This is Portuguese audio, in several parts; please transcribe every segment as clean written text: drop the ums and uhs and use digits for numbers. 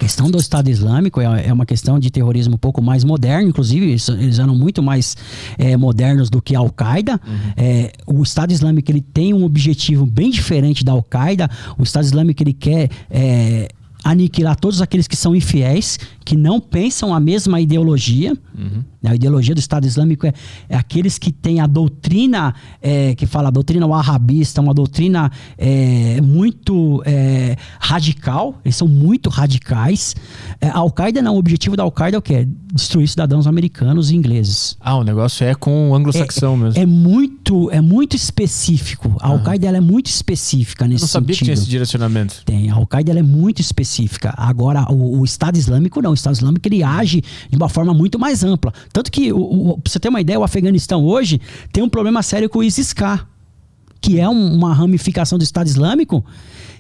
questão do Estado Islâmico é uma questão de terrorismo um pouco mais moderno, inclusive eles eram muito mais modernos do que a Al-Qaeda. O Estado Islâmico ele tem um objetivo bem diferente da Al-Qaeda. O Estado Islâmico ele quer aniquilar todos aqueles que são infiéis, que não pensam a mesma ideologia. A ideologia do Estado Islâmico é aqueles que têm a doutrina, que fala a doutrina wahhabista, uma doutrina muito radical. Eles são muito radicais. A Al-Qaeda não, o objetivo da Al-Qaeda é o quê? Destruir cidadãos americanos e ingleses. O negócio é com o anglo-saxão mesmo. É muito específico. A Al-Qaeda ela é muito específica nesse sentido. Eu não sabia que tinha esse direcionamento. Tem, a Al-Qaeda ela é muito específica. Agora, o Estado Islâmico não. O Estado Islâmico ele age de uma forma muito mais ampla. Tanto que, pra você ter uma ideia, o Afeganistão hoje tem um problema sério com o ISIS-K, que é uma ramificação do Estado Islâmico,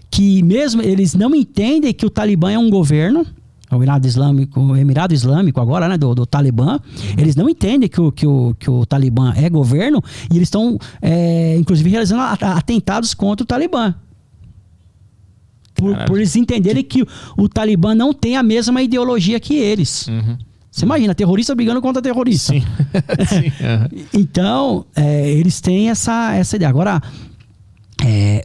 que mesmo eles não entendem que o Talibã é um governo, o Emirado Islâmico agora, né, do Talibã, eles não entendem que o Talibã é governo, e eles estão, inclusive, realizando atentados contra o Talibã. Por eles entenderem que o Talibã não tem a mesma ideologia que eles. Você imagina, terrorista brigando contra terrorista. Sim. Então, eles têm essa ideia. Agora,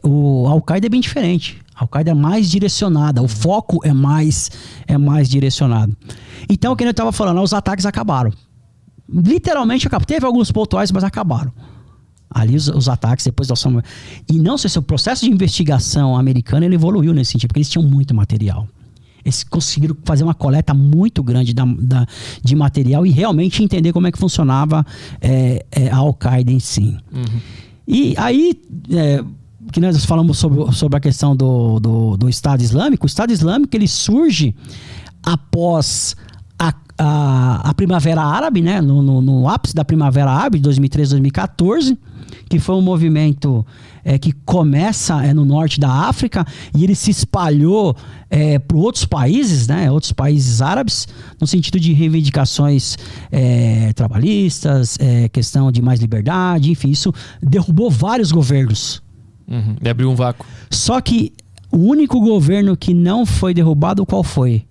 o Al-Qaeda é bem diferente. A Al-Qaeda é mais direcionada. O foco é mais direcionado. Então, como eu estava falando, os ataques acabaram. Literalmente acabaram. Teve alguns pontuais, mas acabaram. Ali os ataques depois da ação. E não sei se o processo de investigação americano ele evoluiu nesse sentido, porque eles tinham muito material. Eles conseguiram fazer uma coleta muito grande de material e realmente entender como é que funcionava a Al-Qaeda em si. E aí, que nós falamos sobre a questão do Estado Islâmico, o Estado Islâmico ele surge após a Primavera Árabe, né? No ápice da Primavera Árabe, de 2013, 2014, que foi um movimento que começa no norte da África e ele se espalhou para outros países, né? Outros países árabes, no sentido de reivindicações trabalhistas, questão de mais liberdade, enfim, isso derrubou vários governos. E abriu um vácuo. Só que o único governo que não foi derrubado, qual foi?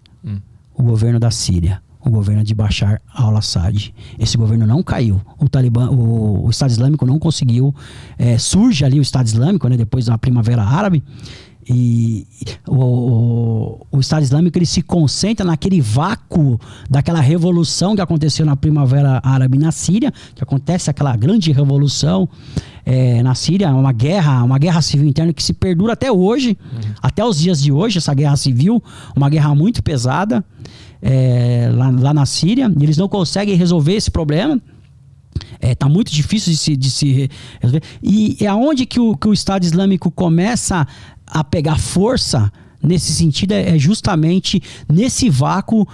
O governo da Síria. O governo de Bashar al-Assad. Esse governo não caiu. O Talibã, o Estado Islâmico não conseguiu. Surge ali o Estado Islâmico, né, depois da Primavera Árabe. E o Estado Islâmico ele se concentra naquele vácuo daquela revolução que aconteceu na Primavera Árabe na Síria, que acontece aquela grande revolução na Síria, uma guerra civil interna que se perdura até hoje, até os dias de hoje, essa guerra civil, uma guerra muito pesada lá na Síria, e eles não conseguem resolver esse problema. Tá muito difícil de se resolver. E é aonde que o Estado Islâmico começa a pegar força nesse sentido, justamente nesse vácuo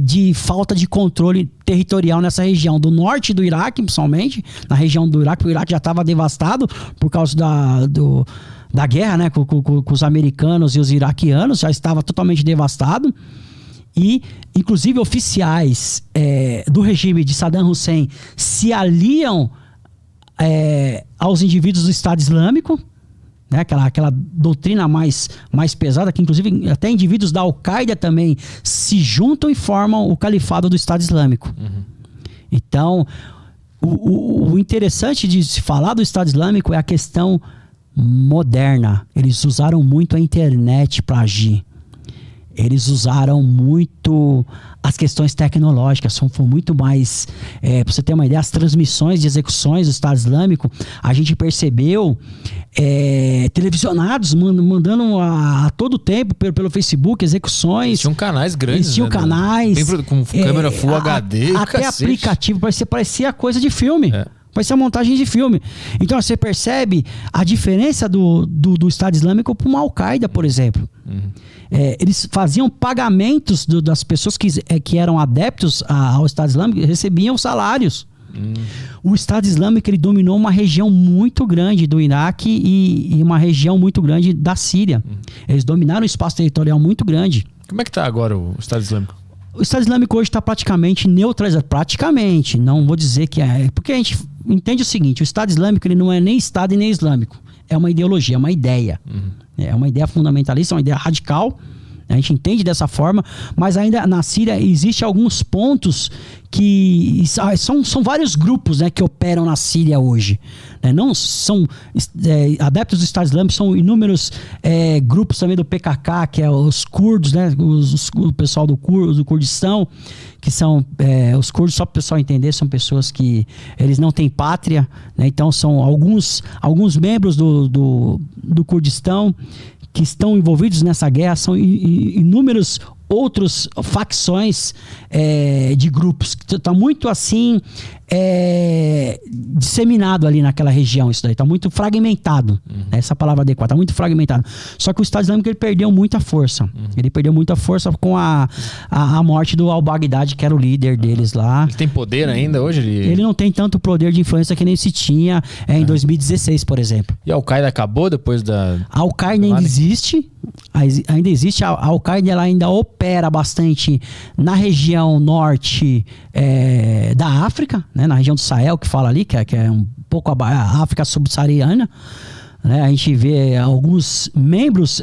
de falta de controle territorial nessa região do norte do Iraque, principalmente na região do Iraque. O Iraque já estava devastado por causa da guerra, né, com os americanos e os iraquianos, já estava totalmente devastado. E, inclusive, oficiais do regime de Saddam Hussein se aliam aos indivíduos do Estado Islâmico, né? Aquela doutrina mais pesada, que, inclusive, até indivíduos da Al-Qaeda também se juntam e formam o califado do Estado Islâmico. Então, o interessante de se falar do Estado Islâmico é a questão moderna. Eles usaram muito a internet para agir. Eles usaram muito as questões tecnológicas, foi muito mais... para você ter uma ideia, as transmissões de execuções do Estado Islâmico, a gente percebeu televisionados mandando a todo tempo pelo Facebook, execuções. Tinham canais grandes. Eles tinham canais. Com câmera Full HD. Até cacete. aplicativo, parecia coisa de filme. Vai ser a montagem de filme. Então você percebe a diferença do Estado Islâmico para uma Al-Qaeda, por exemplo. Eles faziam pagamentos das pessoas que eram adeptos ao Estado Islâmico, recebiam salários. O Estado Islâmico ele dominou uma região muito grande do Iraque e uma região muito grande da Síria. Eles dominaram um espaço territorial muito grande. Como é que está agora o Estado Islâmico? O Estado Islâmico hoje está praticamente neutralizado. Praticamente, não vou dizer que é. Porque a gente entende o seguinte: o Estado Islâmico ele não é nem Estado e nem Islâmico. É uma ideologia, é uma ideia. É uma ideia fundamentalista, é uma ideia radical, A gente entende dessa forma, mas ainda na Síria existe alguns pontos que são vários grupos, né, que operam na Síria hoje, né? Não são adeptos do Estado Islâmico, são inúmeros grupos também do PKK, que é os curdos, né, o pessoal do Kurdistão, que são os curdos, só para o pessoal entender, são pessoas que eles não têm pátria, né? Então são alguns membros do Kurdistão que estão envolvidos nessa guerra, são inúmeros outras facções de grupos. Está muito assim disseminado ali naquela região, isso daí. Está muito fragmentado. Essa palavra adequada. Está muito fragmentado. Só que o Estado Islâmico ele perdeu muita força. Ele perdeu muita força com a morte do al-Baghdadi, que era o líder deles lá. Ele tem poder ainda hoje? Ele não tem tanto poder de influência que nem se tinha em 2016, por exemplo. E a Al-Qaeda acabou depois da... A Al-Qaeda ainda existe. Ainda existe. A Al-Qaeda ela ainda opera bastante na região norte da África, né? Na região do Sahel, que fala ali, que é um pouco a África subsaariana, né? A gente vê alguns membros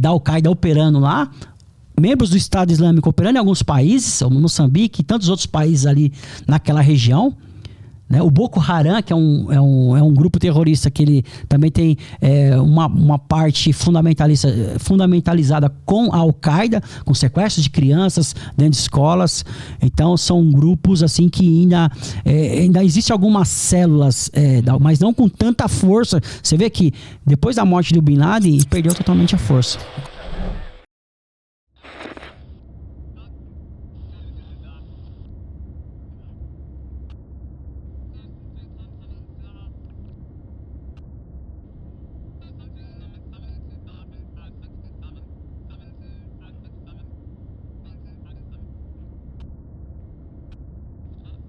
da Al-Qaeda operando lá, membros do Estado Islâmico operando em alguns países, como Moçambique e tantos outros países ali naquela região. O Boko Haram, que é um grupo terrorista que ele também tem uma parte fundamentalizada com a Al-Qaeda, com sequestros de crianças dentro de escolas. Então são grupos assim que ainda existem algumas células, mas não com tanta força. Você vê que depois da morte do Bin Laden, perdeu totalmente a força.